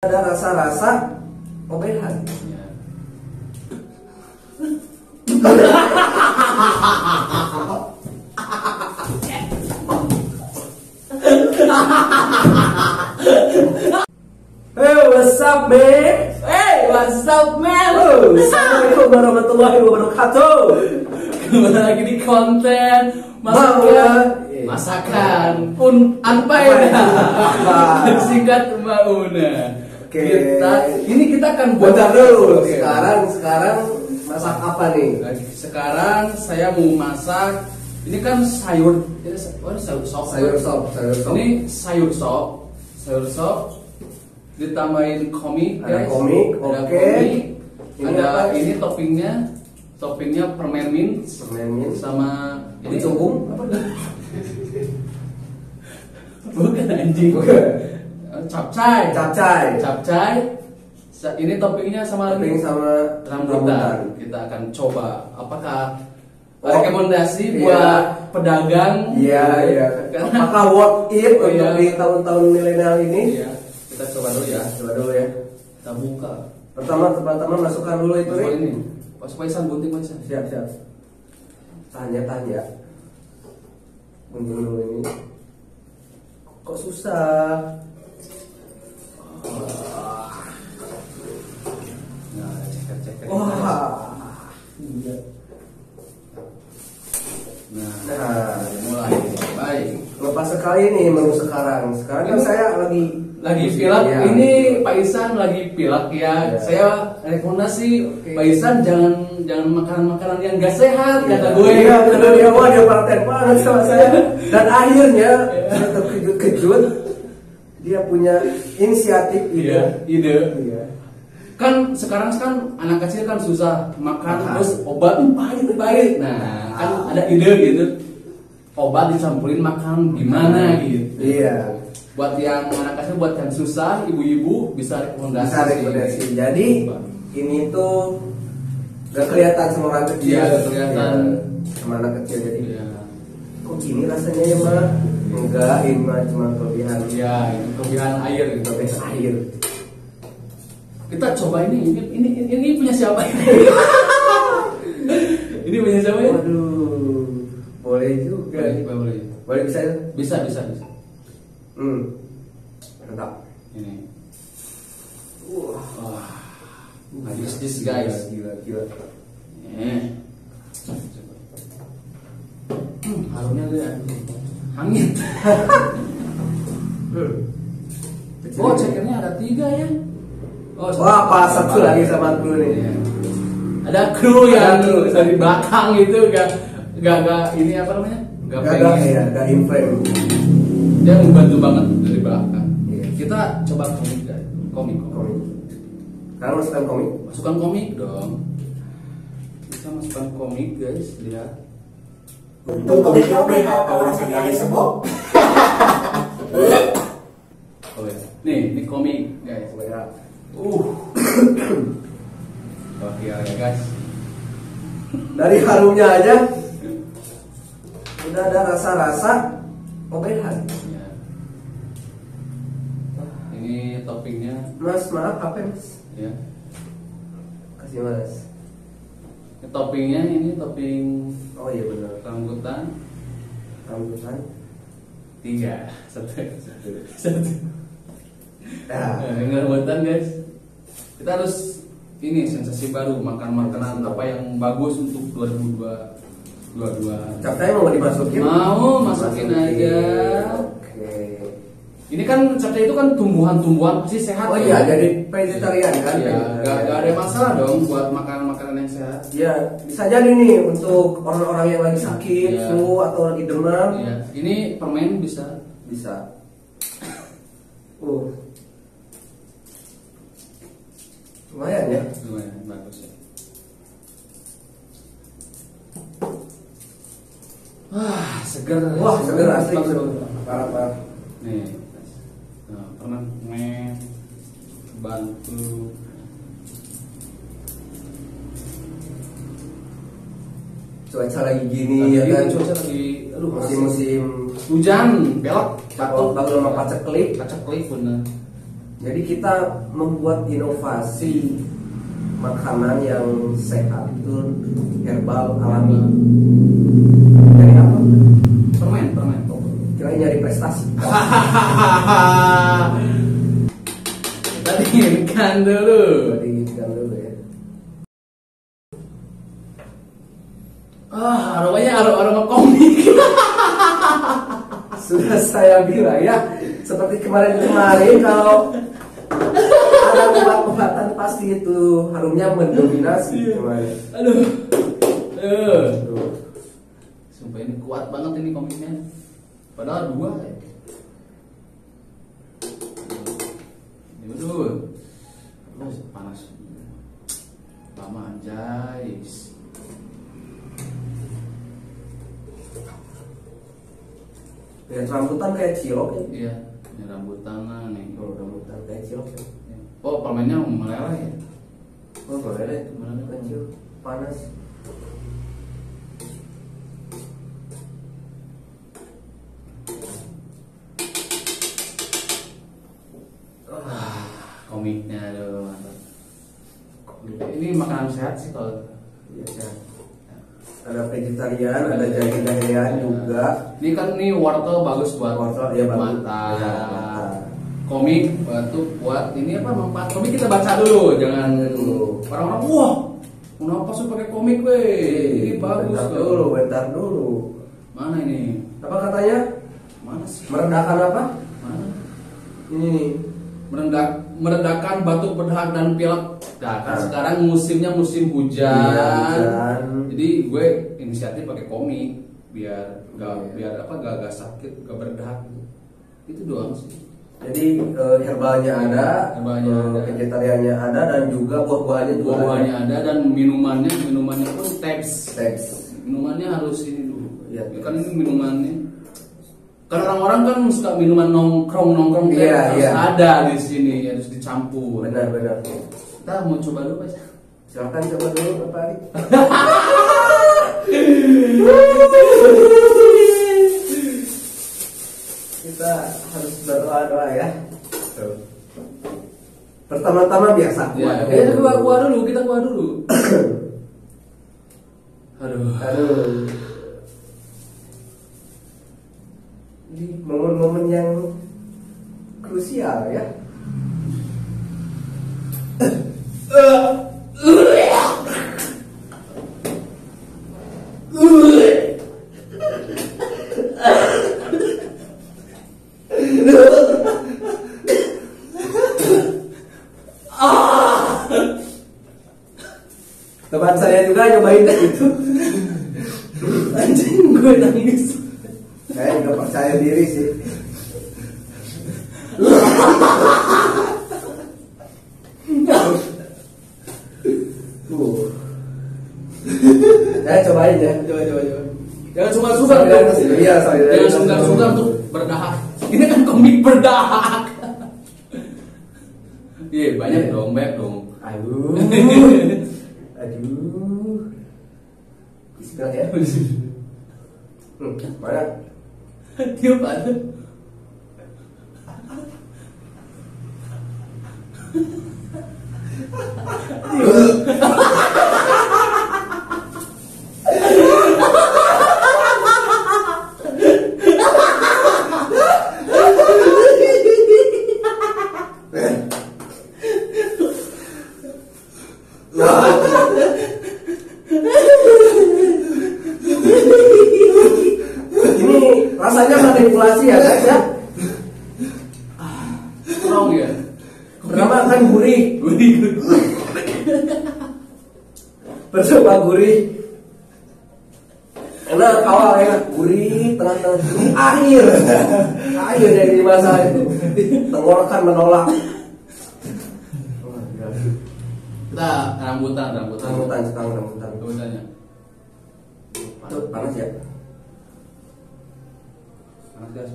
Ada rasa-rasa obehan. Ya. Hey, what's up, man? Hey, what's up, man? Oh, Assalamualaikum warahmatullahi wabarakatuh. Kembali lagi di konten masakan pun anpai singkat mauna. Oke. Ini kita akan buat dulu. Sekarang masak apa nih? Sekarang saya mau masak. Ini kan sayur sop. Sayur sop. Ini sayur sop ditambahin komik, Ada guys. komik, Ada oke. komik. Ini Ada apa? ini toppingnya permen mint sama ini Cungkung? apa? Bukan anjing. Capcay. Ini toppingnya sama Topping sama rambutan. Kita akan coba apakah Oh, rekomendasi iya. buat pedagang. Iya. Karena Apakah worth it Oh, untuk iya. di tahun-tahun milenial ini? Iya, kita coba dulu ya. Coba dulu ya. Kita buka. Pertama masukkan dulu itu Coba nih. ini. Pas paisan bunting paisan. Siap. Tanya. Bunting dulu ini. Kok susah? Nah, ceker. Wah. Iya. Nah, Mulai. Baik. lepas sekali nih menu sekarang. Sekarang kan Ini saya lagi pilek. Iya. Ini Pak Isan lagi pilek ya. Iya. Saya rekomendasi Oke. Pak Isan jangan makanan yang gak sehat kata gue. Iya, karena dia partai banget sama saya. Dan akhirnya saya terkejut-kejut. Dia punya inisiatif Iya, ide. ide. Iya. Kan sekarang anak kecil kan susah makan terus obat pahit. Nah, kan ada ide gitu. Obat dicampurin makan gimana gitu. Iya. Buat yang anak kecil, buat yang susah, ibu-ibu bisa rekomendasi. Jadi ini tuh gak kelihatan sama orang kecil. Iya, gak kelihatan. Iya, sama anak kecil jadi. Iya. Kok gini rasanya ya mah? Enggak, ini mah cuma kelebihan. Iya, ini kelebihan air gitu. Kelebihan air. Kita coba ini punya siapa ini? Ini punya siapa ya? Waduh, boleh juga. Boleh. Boleh bisa ya? Bisa. Mantap. Ini. Wah, Wah. This guys. Gila. Harumnya tuh ya. Hangit. Oh, cekernya ada 3 ya. Wah, pas satu lagi sama kru nih. Iya. Ada kru yang Ada kru. dari belakang itu gak ini apa namanya? Gak in frame. Dia membantu banget dari belakang. Iya. Kita coba komik guys. Komik. Sekarang masukkan komik. Masukkan komik dong. Kita masukkan komik guys, lihat. Untuk komiknya kalau rasanya ada semua. Oh ya. Nih, ini komik guys. Ya. Oke ya guys. Dari harumnya aja udah ada rasa-rasa obehan. Ya. Ini toppingnya Mas, maaf apa ya, Mas? ya. Kasih Mas. Ini toppingnya ini topping Oh iya benar. rambutan Rambutan. 3. Satu. Ya. Ini rambutan guys. Kita harus ini sensasi baru, makan makanan apa yang bagus untuk 2022. Capcay mau dimasukin? Mau masukin aja. Oke. Ini kan capcay itu kan tumbuhan-tumbuhan pasti sehat. Oh ya? iya, jadi vegetarian kan? Iya, Vegetarian. gak ada masalah dong buat makanan-makanan yang sehat. Ya, bisa jadi nih untuk orang-orang yang lagi sakit, Iya. flu atau lagi demam. Iya, ini permen bisa. Bisa. Lumayan ya. Lumayan bagus ya. Wah, seger. Wah, seger asli. Bagus. Parah. Nih, nah, permen bantu. Cuaca lagi gini ya kan. Cuaca lagi, aduh, Musim-musim hujan, belok, bagus sama paceklik. paceklik bener. Jadi kita membuat inovasi makanan yang sehat itu herbal alami. Dari apa? Permen. Kirain nyari prestasi. Kita dinginkan dulu. Dinginkan dulu ya. Aromanya aroma komik. Sudah saya bilang ya, seperti kemarin-kemarin kalau ada obat-obatan pasti itu harumnya mendominasi kemarin. Aduh. Sumpah ini kuat banget ini komiknya. Padahal 2 ya. Ini betul. Panas. Lama anjay. Dengan rambutan kayak cilok ya. Iya, ini rambutan nih. Oh, rambutan kayak cilok ya. Oh, permennya meleleh ya. Oh, boleh Meleleh kecil, panas. Komiknya aduh mantap. Ini makanan sehat sih kalau Iya, sehat. Ada vegetarian, ada jahe-jahean juga. ini kan nih wortel bagus buat Wortel, ya, bagus. mata. Ya, mata. Komik itu buat ini apa manfaat komik kita baca dulu, jangan Dulu. orang-orang wah kenapa sih pakai komik ini bagus bentar dulu. Mana ini? Apa katanya? Mana sih? Meredakan apa? Mana? Ini nih. Meredakan batuk berdahak dan pilek. Nah, kan sekarang musimnya musim hujan. Iya, hujan. Jadi gue inisiatif pakai komik biar gak sakit, gak berdahak. Itu doang sih. Jadi herbalnya ada, vegetariannya ada, dan juga buah-buahannya juga Buah-buahnya ada dan minumannya pun teks. Minumannya harus ini dulu. Iya, Kan ini minumannya. Kan orang-orang kan suka minuman nongkrong Iya, harus iya. ada di sini, harus dicampur. Benar. Kita mau coba dulu Pak. Silakan coba dulu Bapak Ari. Kita harus berdoa ya. Pertama-tama biasa. Ya, kita kuah dulu. Aduh. Ini momen-momen yang krusial ya. Teman saya juga nyobain itu. Anjing gue nangis. Saya nggak percaya diri sih. Cobain ya. Coba. Jangan sungkan-sungkan. Iya, Jangan sungkan-sungkan tuh berdahak. Ini kan komik berdahak. Iya, banyak dong, banyak dong. Aduh. Bismillah ya. Mana? Tiup ada. Ini rasanya manipulasi ya guys ya. Strong ya. Pertama kan gurih. Gurih. Bercoba gurih. Enak awal enak gurih, tengah-tengah gurih, akhir dari masa itu tenggorokan menolak. Kita rambutannya. Rambutannya. Itu panas ya. Panas gas.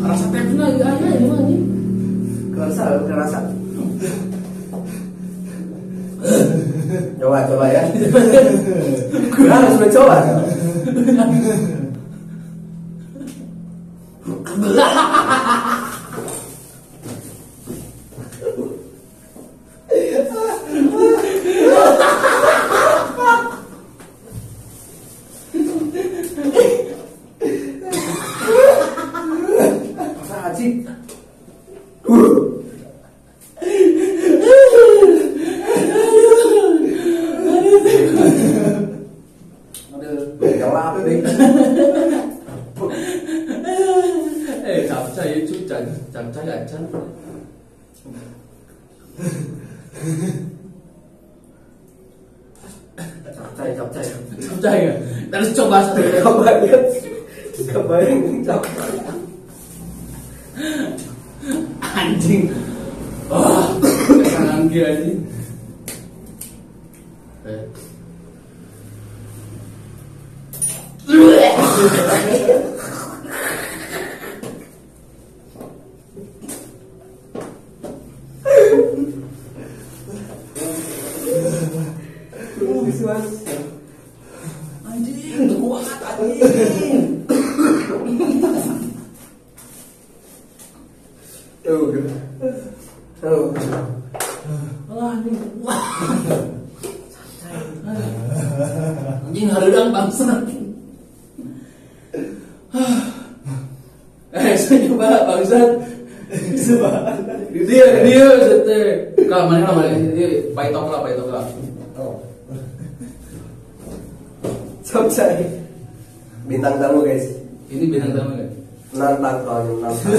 Rasa tepnya ya ini mah ini. Kerasa. Coba ya. Harus mencoba. Asik. Jawab deh. Capcay chú capcay aja. Capcay. Capcay ya. Harus coba satu. Kebayang capcay. Anjing. Wah, kanan kiri anjing. Anjing, kuat anjing. Tuh. Wah, anjing. Wah. Anjing hareudang bangsa. Saya coba bangsa. Dia sete. Ka mana ini paitok lah. Capcay. Bintang tamu guys. Ini bintang tamu kan? Nantang kalau nantang.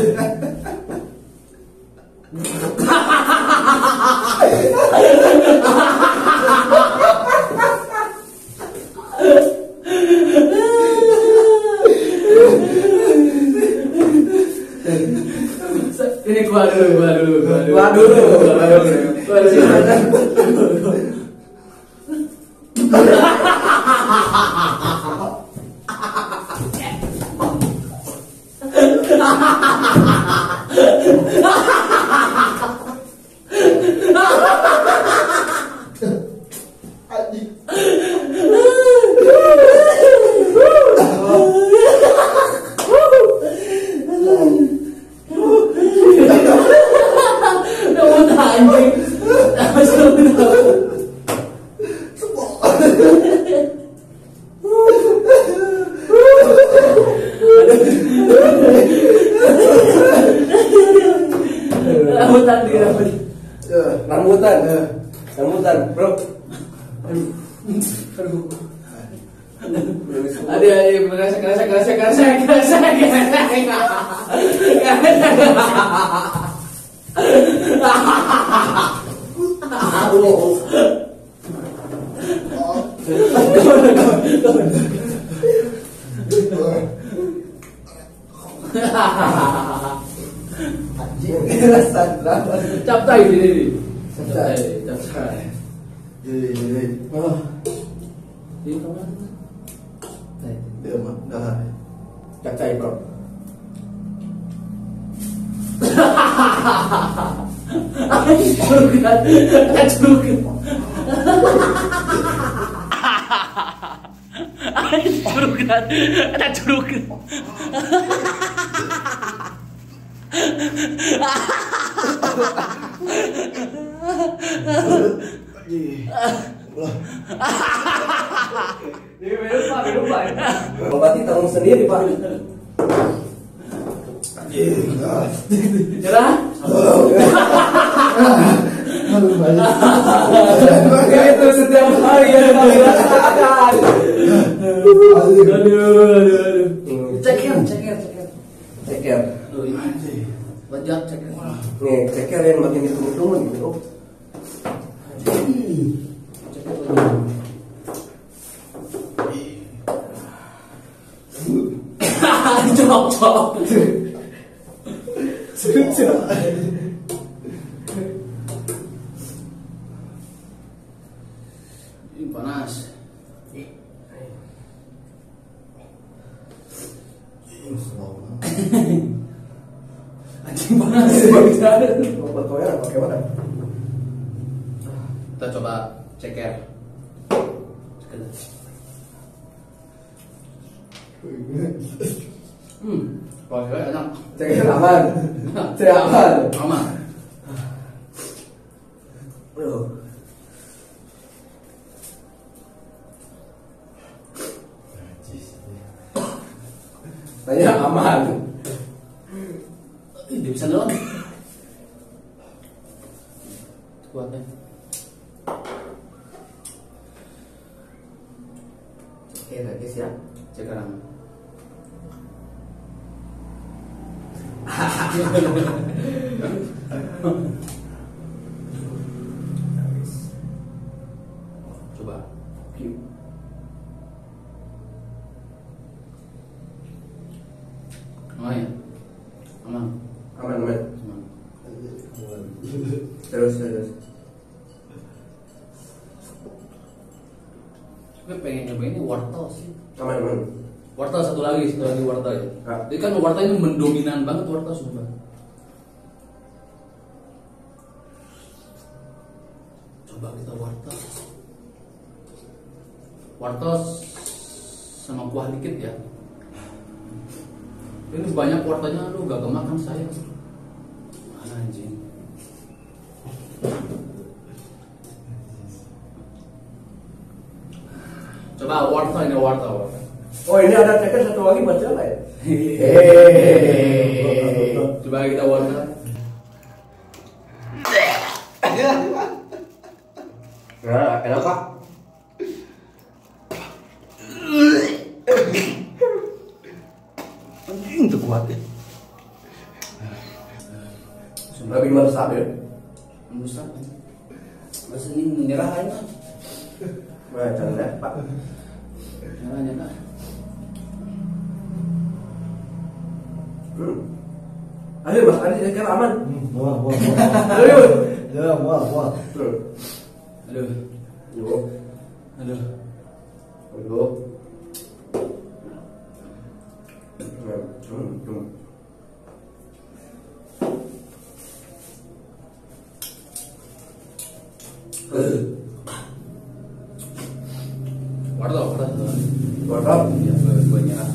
Ini gua dulu. Rambutan, bro. Ada kerasa. Capcay ini. Capcay. Oh, Ini kemana? dia mah dah. Capcay, bro. Ada curug. Minum Pak. Obati tanggung sendiri, Pak. Nyerah? Itu setiap hari yang kami rasakan. Aduh. Ceker. Ceker. Bajak ceker. Nih, ceker yang makin ditunggu-tunggu gitu. Cok. Ini panas. Anjing panas banget. Mau berkoyak pakai mana? Kita coba ceker. Kalau enak. Ceker aman. Ceker aman. Aman. Tanya aman. Dia bisa doang. Kuatnya. Oke, guys ya. Sekarang. Coba. Aman ya? Aman. Aman, aman. Aman. Terus, terus. Gue pengen nyoba ini wortel sih. Aman, aman. Wortel satu lagi wortel ya. Ah. Jadi kan wortel ini mendominan banget wortel sumpah. Coba kita wortel. Wortel sama kuah dikit ya. Ini banyak wortelnya, aduh gak kemakan saya. Anjing. Coba wortel ini wortel. Oh, ini ada ceker satu lagi buat siapa ya? Coba kita wortel. Nah, enak Pak. Anjing tuh kuat ya. Lebih meresap ya. Merusak. Mas ini menyerah aja. Nah, jangan ya, Pak. Nyerah. Ayo Mas, ada ceker aman. Wah. Ayo. Ya, wah. Aduh. Yo. Aduh. Aduh. Wortel. Wortel. Ya, gue nyerah.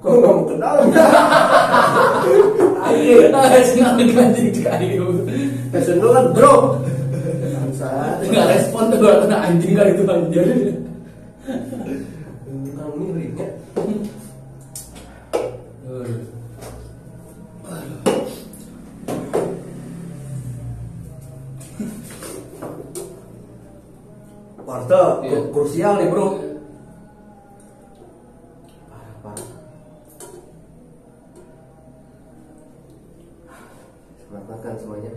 Kok nggak mau ke dalam? Senang ganti kayu. Passion lu kan drop. Bangsat. Nggak respon tuh gue kena anjing kali itu anjir. Kamu miringnya. Wortel, Iya. krusial nih bro. Parah. Selamat makan semuanya.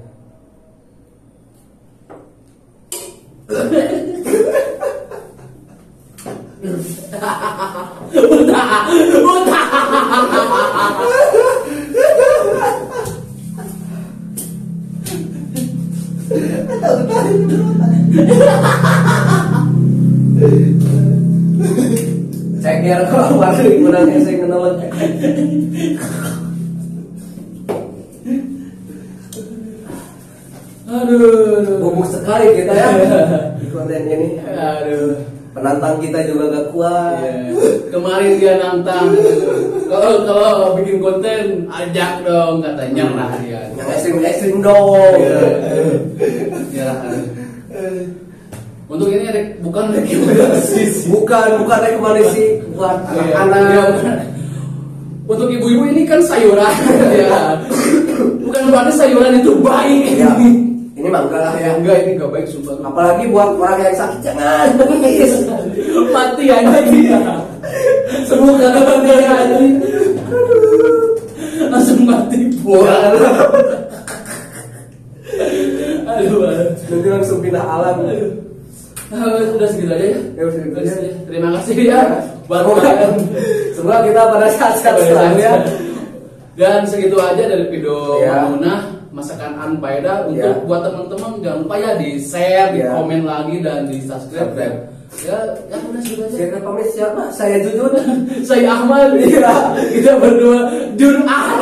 Ceker keluar dari menangnya saya kenal. Aduh. Bubuk sekali kita ya di konten ini. Aduh. Penantang kita juga gak kuat. Iya. Kemarin dia nantang. Kalau bikin konten ajak dong katanya nyerah dia. Yang ekstrim dong. Nyerah. Untuk ini bukan rekomendasi sih. Bukan rekomendasi buat Iya, anak-anak. Untuk ibu-ibu ini kan sayuran ya. Bukan berarti sayuran itu baik. Ya, ini mah enggak lah ya. Enggak, ini enggak baik sumpah. Apalagi buat orang yang sakit jangan please. Mati anjing. Semua kata mati anjing. Langsung mati buah. Aduh. Nanti langsung pindah alam. Udah segitu aja ya. Ya, udah segitu aja. Terima kasih ya buat Semoga- kalian. Semoga kita pada saat-saat selanjutnya. Dan segitu aja dari video Ya. Mamunah masakan Anfaida. Untuk Ya. buat teman-teman jangan lupa ya di share, di Ya. komen lagi dan di subscribe. Subscribe. Ya, udah segitu aja. Saya pamit siapa? Saya Jujun. Saya Ahmad. Iya. Kita berdua Jur'an.